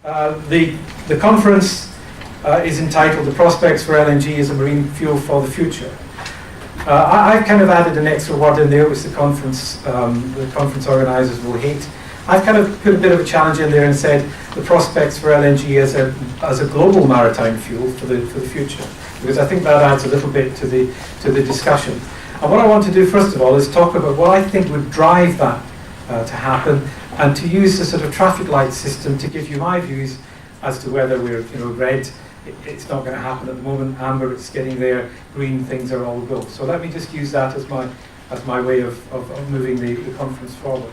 The conference is entitled "The Prospects for LNG as a Marine Fuel for the Future." I've kind of added an extra word in there, which the conference organisers will hate. I've kind of put a bit of a challenge in there and said the prospects for LNG as a global maritime fuel for the future, because I think that adds a little bit to the discussion. And what I want to do first of all is talk about what I think would drive that to happen, and to use the sort of traffic light system to give you my views as to whether we're, red, it's not going to happen at the moment, amber, it's getting there, green, things are all go. So let me just use that as my way of moving the conference forward.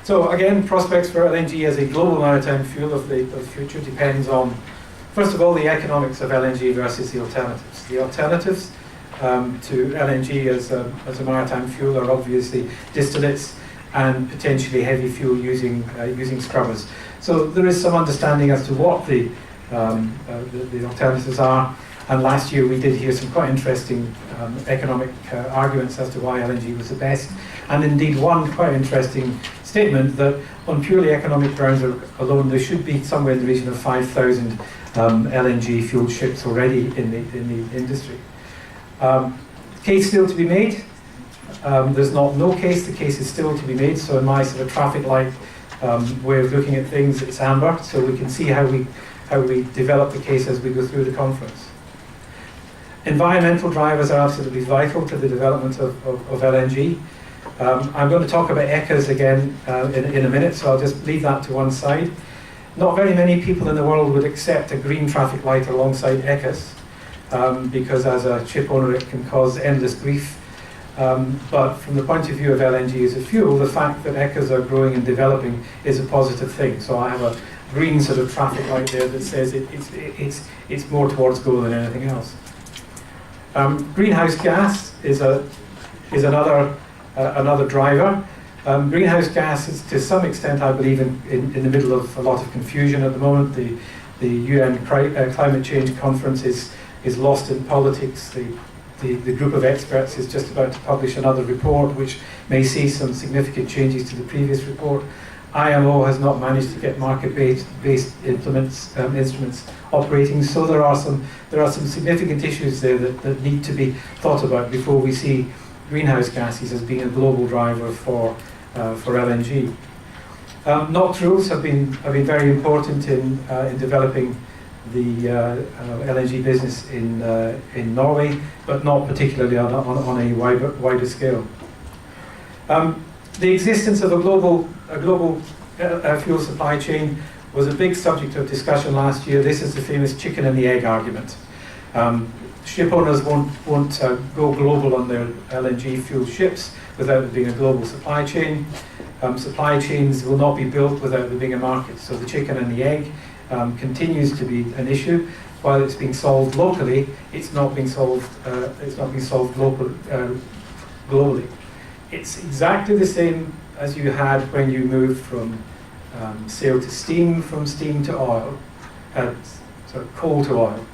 So again, prospects for LNG as a global maritime fuel of the future depends on, first of all, the economics of LNG versus the alternatives. The alternatives to LNG as a maritime fuel are obviously distillates and potentially heavy fuel using scrubbers. So there is some understanding as to what the alternatives are. And last year we did hear some quite interesting economic arguments as to why LNG was the best. And indeed one quite interesting statement that on purely economic grounds alone there should be somewhere in the region of 5,000 LNG fueled ships already in the industry. Case still to be made. There's no case, the case is still to be made. So in my sort of traffic light way of looking at things, it's amber, so we can see how we develop the case as we go through the conference. Environmental drivers are absolutely vital to the development of LNG. I'm going to talk about ECAs again in a minute, so I'll just leave that to one side. Not very many people in the world would accept a green traffic light alongside ECAs, because as a ship owner it can cause endless grief. But from the point of view of LNG as a fuel, the fact that ECAs are growing and developing is a positive thing. So I have a green sort of traffic light there that says it's more towards goal than anything else. Greenhouse gas is another driver. Greenhouse gas is to some extent, I believe, in the middle of a lot of confusion at the moment. The UN Climate Change Conference is lost in politics. The group of experts is just about to publish another report which may see some significant changes to the previous report. IMO has not managed to get market-based instruments operating, so there are some significant issues there that need to be thought about before we see greenhouse gases as being a global driver for LNG. NOx rules have been very important in developing the LNG business in Norway, but not particularly on a wider scale. The existence of a global fuel supply chain was a big subject of discussion last year. This is the famous chicken and the egg argument. Ship owners won't go global on their LNG fuel ships without there being a global supply chain. Supply chains will not be built without there being a market. So the chicken and the egg continues to be an issue. While it's being solved locally, it's not being solved. Globally. It's exactly the same as you had when you moved from sail to steam, from steam to oil, so coal to oil.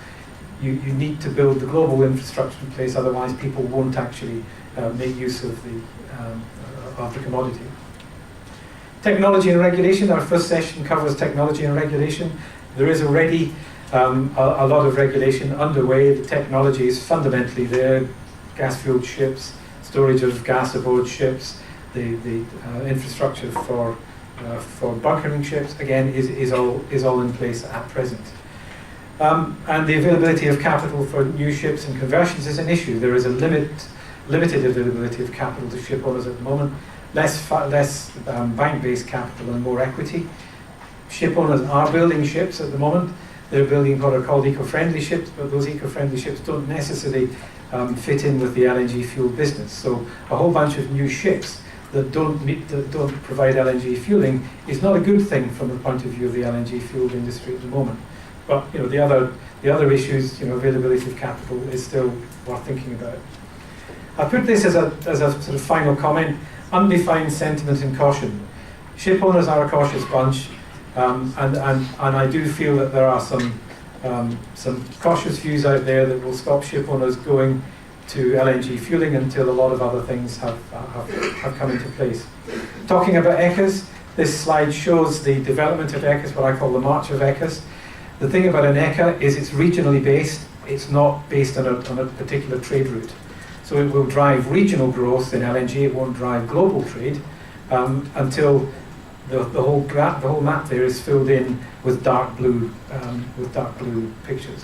You need to build the global infrastructure in place, otherwise people won't actually make use of the commodity. Technology and regulation. Our first session covers technology and regulation. There is already a lot of regulation underway. The technology is fundamentally there. Gas-fueled ships, storage of gas aboard ships, the infrastructure for bunkering ships, again, is all in place at present. And the availability of capital for new ships and conversions is an issue. There is a limited availability of capital to ship owners at the moment. Less bank-based capital and more equity. Ship owners are building ships at the moment. They're building what are called eco-friendly ships, but those eco-friendly ships don't necessarily fit in with the LNG fuel business. So a whole bunch of new ships that don't provide LNG fueling is not a good thing from the point of view of the LNG fuel industry at the moment. But the other issues, availability of capital is still worth thinking about. I put this as a sort of final comment. Undefined sentiment and caution. Ship owners are a cautious bunch, and I do feel that there are some cautious views out there that will stop ship owners going to LNG fueling until a lot of other things have come into place. Talking about ECAs, This slide shows the development of ECAs, what I call the March of ECAs. The thing about an ECA is it's regionally based. It's not based on a particular trade route. So it will drive regional growth in LNG. It won't drive global trade until the whole map there is filled in with dark blue pictures.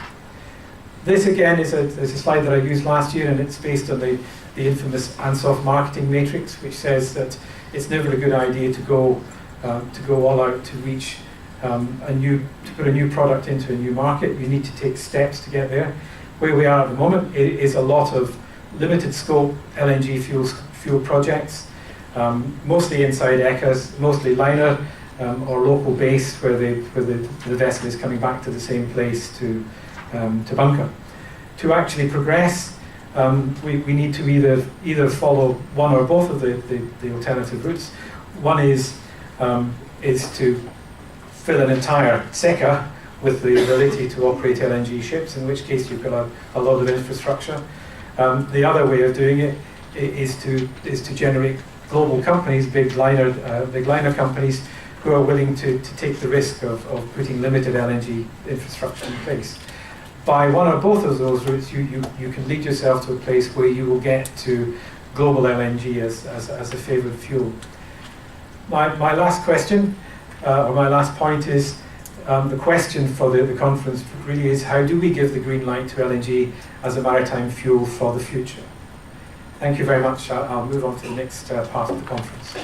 This again is a slide that I used last year, and it's based on the infamous Ansoff marketing matrix, which says that it's never a good idea to go all out to reach to put a new product into a new market. You need to take steps to get there. Where we are at the moment is a lot of limited scope LNG fuel projects, mostly inside ECAs, mostly liner or local based, where the vessel is coming back to the same place to bunker. To actually progress, we need to either follow one or both of the alternative routes. One is to fill an entire SECA with the ability to operate LNG ships, in which case you've got a lot of infrastructure. The other way of doing it is to generate global companies, big liner companies, who are willing to take the risk of putting limited LNG infrastructure in place. By one or both of those routes, you can lead yourself to a place where you will get to global LNG as a favoured fuel. My last question, or my last point is, the question for the conference really is, how do we give the green light to LNG as a maritime fuel for the future? Thank you very much. I'll move on to the next part of the conference.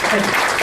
Thank you.